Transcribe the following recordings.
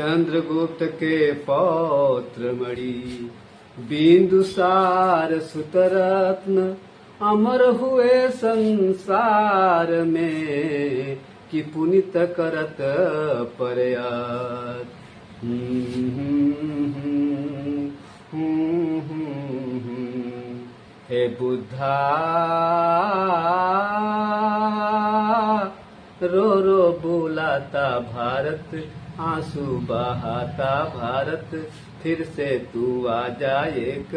चंद्रगुप्त के पौत्र मणि बिंदुसार सुतरत्न अमर हुए संसार में कि पुनित करत प्रयास। हे बुद्धा रो रो बुलाता भारत, आंसू बहाता भारत, फिर से तू आ जा एक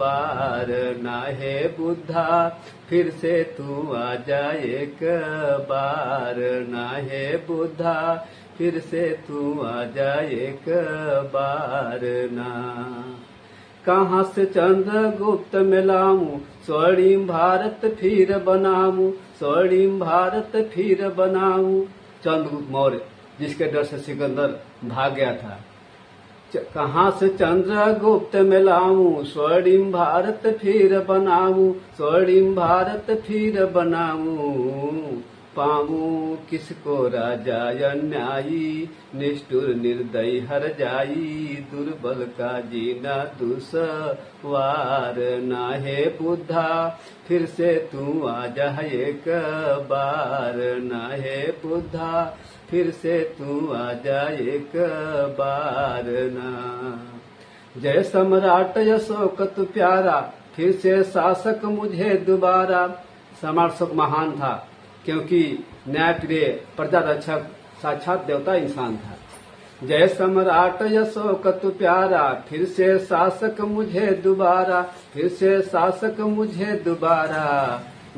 बार ना। हे बुद्धा फिर से तू आ जा एक बार ना। हे बुद्धा फिर से तू आ जा एक बार ना। कहाँ से चंद्रगुप्त मिलाऊं, स्वर्णिम भारत फिर बनाऊं, स्वर्णिम भारत फिर बनाऊं। चंद्रगुप्त मौर्य जिसके डर से सिकंदर भाग गया था। कहाँ से चंद्रगुप्त मिलाऊं, स्वर्णिम भारत फिर बनाऊं, स्वर्णिम भारत फिर बनाऊं। पाऊं किसको राजा अन्यायी, निष्ठुर निर्दयी हर जाई, दुर्बल का जीना दुसवार ना। हे बुद्धा फिर से तू आ जा एक बार ना। हे बुद्धा फिर से तू आ जा एक बार ना। जय सम्राट अशोक तू प्यारा, फिर से शासक मुझे दोबारा। सम्राट अशोक महान था क्योंकि न्यायप्रिय प्रजा रक्षक साक्षात देवता इंसान था। जय सम्राट अशोक तू प्यारा, फिर से शासक मुझे दोबारा, फिर से शासक मुझे दोबारा।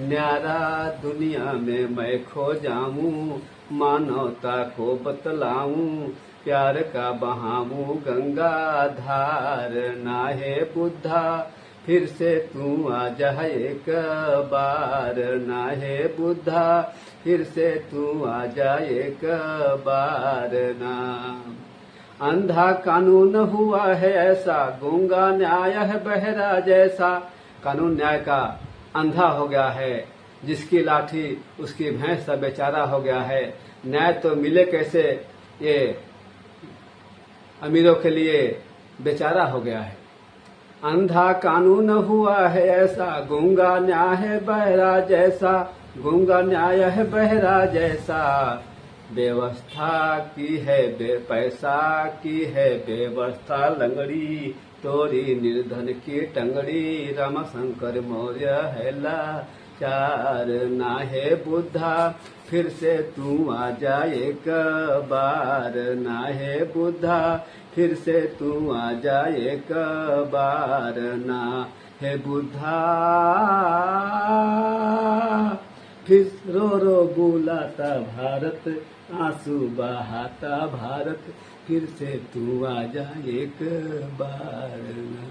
न्यारा दुनिया में मैं खो जाऊं, मानवता को बतलाऊं, प्यार का बहाऊं गंगा धार ना। हे बुद्धा फिर से तू आ जा एक बार ना। हे बुद्धा फिर से तू आ जा एक बार ना। अंधा कानून हुआ है ऐसा, गूंगा न्याय है बहरा जैसा। कानून न्याय का अंधा हो गया है, जिसकी लाठी उसकी भैंस सा बेचारा हो गया है। न्याय तो मिले कैसे, ये अमीरों के लिए बेचारा हो गया है। अंधा कानून हुआ है ऐसा, गूंगा न्याय है बहरा जैसा, गूंगा न्याय है बहरा जैसा। व्यवस्था की है पैसा की है व्यवस्था लंगड़ी, तोरी निर्धन की टंगड़ी, रामशंकर मौर्य है लाचार ना। हे बुद्धा फिर से तू आ जा एक बार ना। हे बुद्धा फिर से तू आ जा एक बार ना। हे बुद्धा फिर रो रो बुलाता भारत, आंसू बहाता भारत, फिर से तू आ जा एक बार ना।